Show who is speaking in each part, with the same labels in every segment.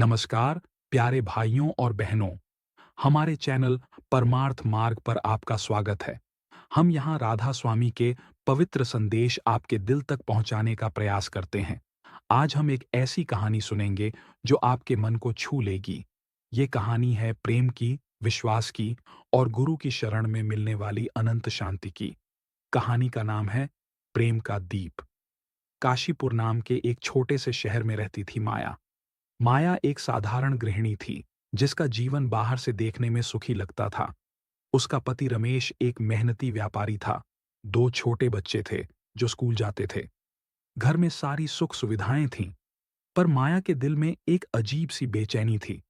Speaker 1: नमस्कार प्यारे भाइयों और बहनों, हमारे चैनल परमार्थ मार्ग पर आपका स्वागत है। हम यहाँ राधा स्वामी के पवित्र संदेश आपके दिल तक पहुँचाने का प्रयास करते हैं। आज हम एक ऐसी कहानी सुनेंगे जो आपके मन को छू लेगी। ये कहानी है प्रेम की, विश्वास की और गुरु की शरण में मिलने वाली अनंत शांति की। कहानी का नाम है प्रेम का दीप। काशीपुर नाम के एक छोटे से शहर में रहती थी माया। माया एक साधारण गृहिणी थी, जिसका जीवन बाहर से देखने में सुखी लगता था। उसका पति रमेश एक मेहनती व्यापारी था। दो छोटे बच्चे थे, जो स्कूल जाते थे। घर में सारी सुख सुविधाएं थीं, पर माया के दिल में एक अजीब सी बेचैनी थी।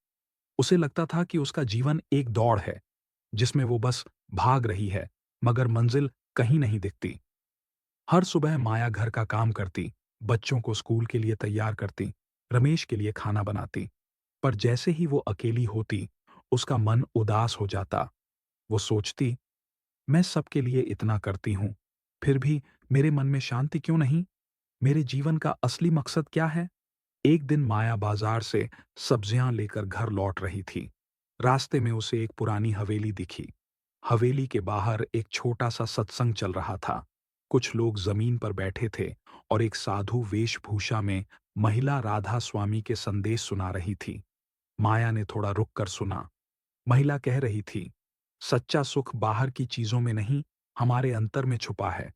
Speaker 1: उसे लगता था कि उसका जीवन एक दौड़ है, जिसमें वो बस भाग रही है, मगर मंजिल कहीं नहीं दिखती। हर सुबह माया घर का काम करती, बच्चों को स्कूल के लिए तैयार करती, रमेश के लिए खाना बनाती। पर जैसे ही वो अकेली होती, उसका मन उदास हो जाता। वो सोचती, मैं सबके लिए इतना करती हूँ, फिर भी मेरे मन में शांति क्यों नहीं? मेरे जीवन का असली मकसद क्या है? एक दिन माया बाजार से सब्जियां लेकर घर लौट रही थी। रास्ते में उसे एक पुरानी हवेली दिखी। हवेली के बाहर एक छोटा सा सत्संग चल रहा था। कुछ लोग जमीन पर बैठे थे और एक साधु वेशभूषा में महिला राधा स्वामी के संदेश सुना रही थी। माया ने थोड़ा रुक कर सुना। महिला कह रही थी, सच्चा सुख बाहर की चीजों में नहीं, हमारे अंतर में छुपा है।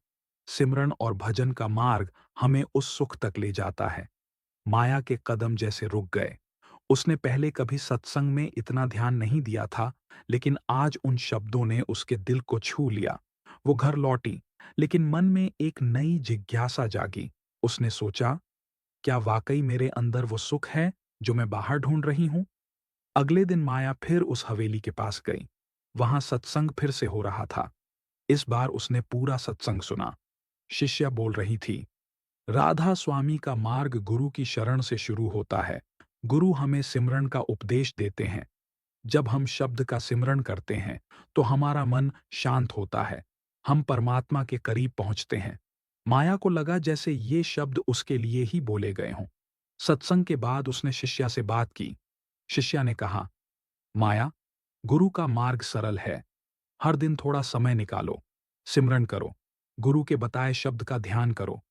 Speaker 1: सिमरन और भजन का मार्ग हमें उस सुख तक ले जाता है। माया के कदम जैसे रुक गए। उसने पहले कभी सत्संग में इतना ध्यान नहीं दिया था, लेकिन आज उन शब्दों ने उसके दिल को छू लिया। वो घर लौटी, लेकिन मन में एक नई जिज्ञासा जागी। उसने सोचा, क्या वाकई मेरे अंदर वो सुख है जो मैं बाहर ढूंढ रही हूं? अगले दिन माया फिर उस हवेली के पास गई। वहां सत्संग फिर से हो रहा था। इस बार उसने पूरा सत्संग सुना। शिष्या बोल रही थी, राधा स्वामी का मार्ग गुरु की शरण से शुरू होता है। गुरु हमें सिमरन का उपदेश देते हैं। जब हम शब्द का सिमरन करते हैं, तो हमारा मन शांत होता है। हम परमात्मा के करीब पहुंचते हैं। माया को लगा जैसे ये शब्द उसके लिए ही बोले गए हों। सत्संग के बाद उसने शिष्या से बात की। शिष्या ने कहा, माया, गुरु का मार्ग सरल है। हर दिन थोड़ा समय निकालो, सिमरन करो, गुरु के बताए शब्द का ध्यान करो।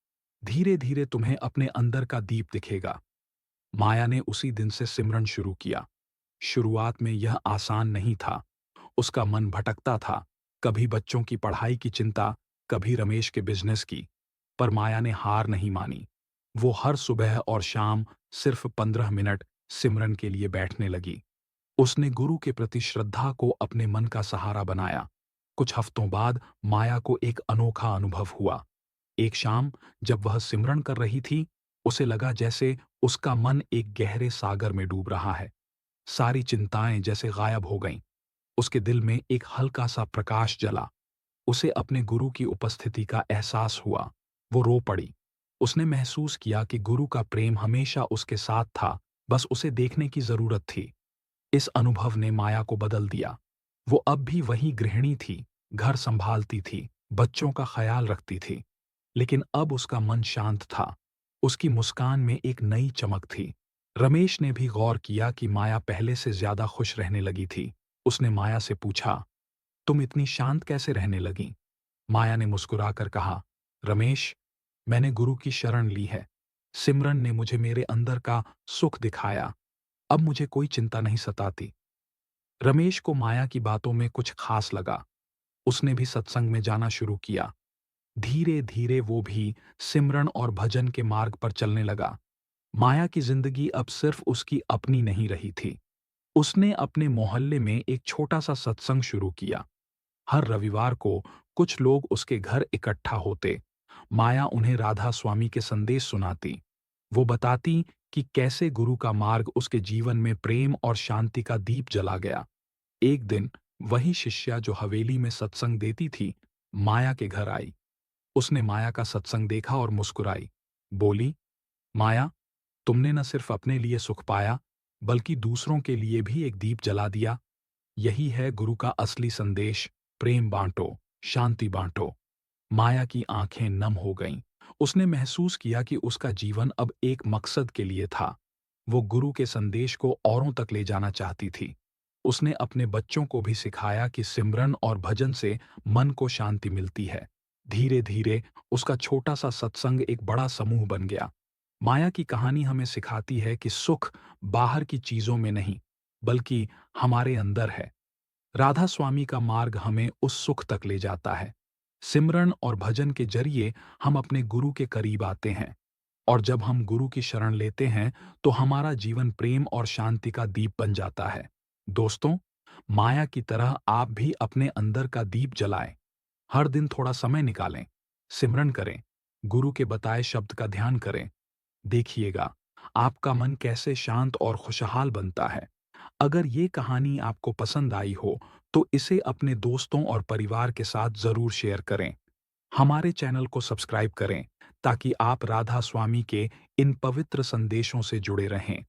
Speaker 1: धीरे धीरे तुम्हें अपने अंदर का दीप दिखेगा। माया ने उसी दिन से सिमरन शुरू किया। शुरुआत में यह आसान नहीं था। उसका मन भटकता था, कभी बच्चों की पढ़ाई की चिंता, कभी रमेश के बिजनेस की। पर माया ने हार नहीं मानी। वो हर सुबह और शाम सिर्फ 15 मिनट सिमरन के लिए बैठने लगी। उसने गुरु के प्रति श्रद्धा को अपने मन का सहारा बनाया। कुछ हफ्तों बाद माया को एक अनोखा अनुभव हुआ। एक शाम, जब वह सिमरन कर रही थी, उसे लगा जैसे उसका मन एक गहरे सागर में डूब रहा है। सारी चिंताएं जैसे गायब हो गईं। उसके दिल में एक हल्का सा प्रकाश जला। उसे अपने गुरु की उपस्थिति का एहसास हुआ। वो रो पड़ी। उसने महसूस किया कि गुरु का प्रेम हमेशा उसके साथ था, बस उसे देखने की जरूरत थी। इस अनुभव ने माया को बदल दिया। वो अब भी वही गृहिणी थी, घर संभालती थी, बच्चों का ख्याल रखती थी। लेकिन अब उसका मन शांत था। उसकी मुस्कान में एक नई चमक थी। रमेश ने भी गौर किया कि माया पहले से ज्यादा खुश रहने लगी थी। उसने माया से पूछा, तुम इतनी शांत कैसे रहने लगी? माया ने मुस्कुराकर कहा, रमेश, मैंने गुरु की शरण ली है। सिमरन ने मुझे मेरे अंदर का सुख दिखाया। अब मुझे कोई चिंता नहीं सताती। रमेश को माया की बातों में कुछ खास लगा। उसने भी सत्संग में जाना शुरू किया। धीरे धीरे वो भी सिमरन और भजन के मार्ग पर चलने लगा। माया की जिंदगी अब सिर्फ उसकी अपनी नहीं रही थी। उसने अपने मोहल्ले में एक छोटा सा सत्संग शुरू किया। हर रविवार को कुछ लोग उसके घर इकट्ठा होते। माया उन्हें राधा स्वामी के संदेश सुनाती। वो बताती कि कैसे गुरु का मार्ग उसके जीवन में प्रेम और शांति का दीप जला गया। एक दिन वही शिष्या जो हवेली में सत्संग देती थी, माया के घर आई। उसने माया का सत्संग देखा और मुस्कुराई। बोली, माया, तुमने न सिर्फ अपने लिए सुख पाया, बल्कि दूसरों के लिए भी एक दीप जला दिया। यही है गुरु का असली संदेश, प्रेम बांटो, शांति बांटो। माया की आंखें नम हो गईं। उसने महसूस किया कि उसका जीवन अब एक मकसद के लिए था। वो गुरु के संदेश को औरों तक ले जाना चाहती थी। उसने अपने बच्चों को भी सिखाया कि सिमरन और भजन से मन को शांति मिलती है। धीरे-धीरे उसका छोटा-सा सत्संग एक बड़ा समूह बन गया। माया की कहानी हमें सिखाती है कि सुख बाहर की चीजों में नहीं, बल्कि हमारे अंदर है। राधा स्वामी का मार्ग हमें उस सुख तक ले जाता है। सिमरन और भजन के जरिए हम अपने गुरु के करीब आते हैं, और जब हम गुरु की शरण लेते हैं तो हमारा जीवन प्रेम और शांति का दीप बन जाता है। दोस्तों, माया की तरह आप भी अपने अंदर का दीप जलाएं। हर दिन थोड़ा समय निकालें, सिमरन करें, गुरु के बताए शब्द का ध्यान करें। देखिएगा, आपका मन कैसे शांत और खुशहाल बनता है। अगर ये कहानी आपको पसंद आई हो, तो इसे अपने दोस्तों और परिवार के साथ ज़रूर शेयर करें। हमारे चैनल को सब्सक्राइब करें, ताकि आप राधा स्वामी के इन पवित्र संदेशों से जुड़े रहें।